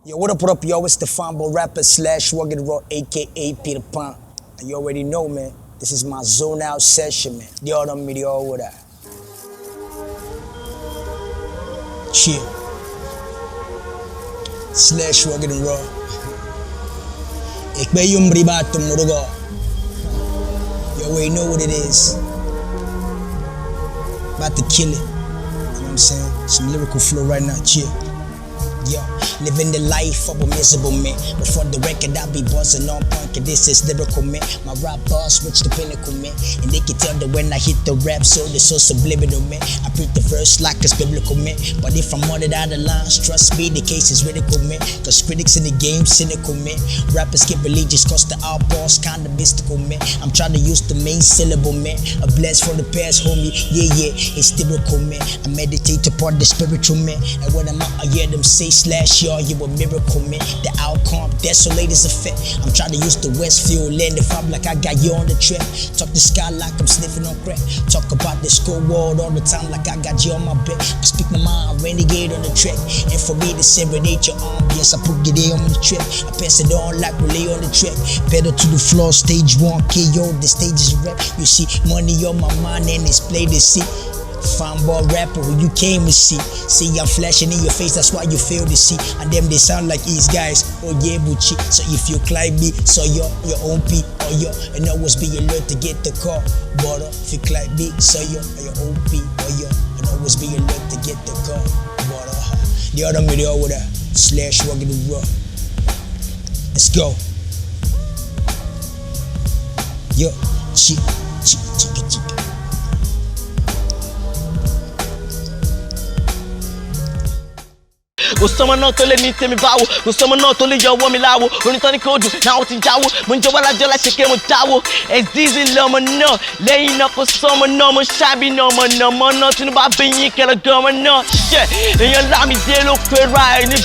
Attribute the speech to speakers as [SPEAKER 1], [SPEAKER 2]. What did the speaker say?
[SPEAKER 1] Yo, what up, yo? It's the Fombo rapper / Rugged Raw, aka EP13. And you already know, man. This is my ZoneOut Session, man. The other video with that. Chill. / Rugged Raw. Ik ben jong ribato murugo. You already know what it is. About to kill it. You know what I'm saying? Some lyrical flow right now. Chill. Yo, living the life of a miserable man. But for the record, I be buzzing on point, cause this is lyrical, man. My rap bars reach the pinnacle, man. And they can tell that when I hit the rap, so it's so subliminal, man. I preach the verse like it's biblical, man. But if I'm running out of lines, trust me, the case is critical, man. Cause critics in the game, cynical, man. Rappers get religious, cause the outlaws kinda mystical, man. I'm trying to use the main syllable, man. A bless for the past, homie. Yeah, it's lyrical, man. I meditate upon the spiritual, man. And when I'm out, I hear them say, / y'all, you a miracle, man. The outcome, desolate is a fact. I'm trying to use the Westfield land if I'm like I got you on the trip. Talk the sky like I'm sniffing on crack. Talk about the school world all the time like I got you on my back. I speak my mind, renegade on the track. And for me to serenade your ambience, I put it on the trip. I pass it on like relay on the track. Pedal to the floor, stage 1, KO, the stage is a rap. You see, money on my mind and it's play to see. Fombo rapper who you came to see. See, I'm flashing in your face, that's why you feel to see. And them they sound like these guys, oh yeah, Bucci. So if you climb me, so you're your own P, or yo, and always be alert to get the call. But if you climb me, so you're your own P, or yo, and always be alert to get the call. But the other video with that / Rugged Raw. Let's go. Yo, chick.
[SPEAKER 2] Kò sọmọ náà tó lè ní tèmi báwo, kò sọmọ náà tó lè yọ ọwọ́ mi láwo. Orin tán ní kò dùn, náà ó ti jáwó. Mo ń jẹ́ wá lájọ́ láṣẹ kí mo dáwó. Ẹ̀sìzì lọmọ náà, lẹ́yìn náà kò sọmọ náà. Mo ṣáàbì náà ọmọ náà, Tinubu bí yín kẹlẹ́ gan ọmọ náà. Èèyàn Lámìdé ló pera ẹ̀ ní.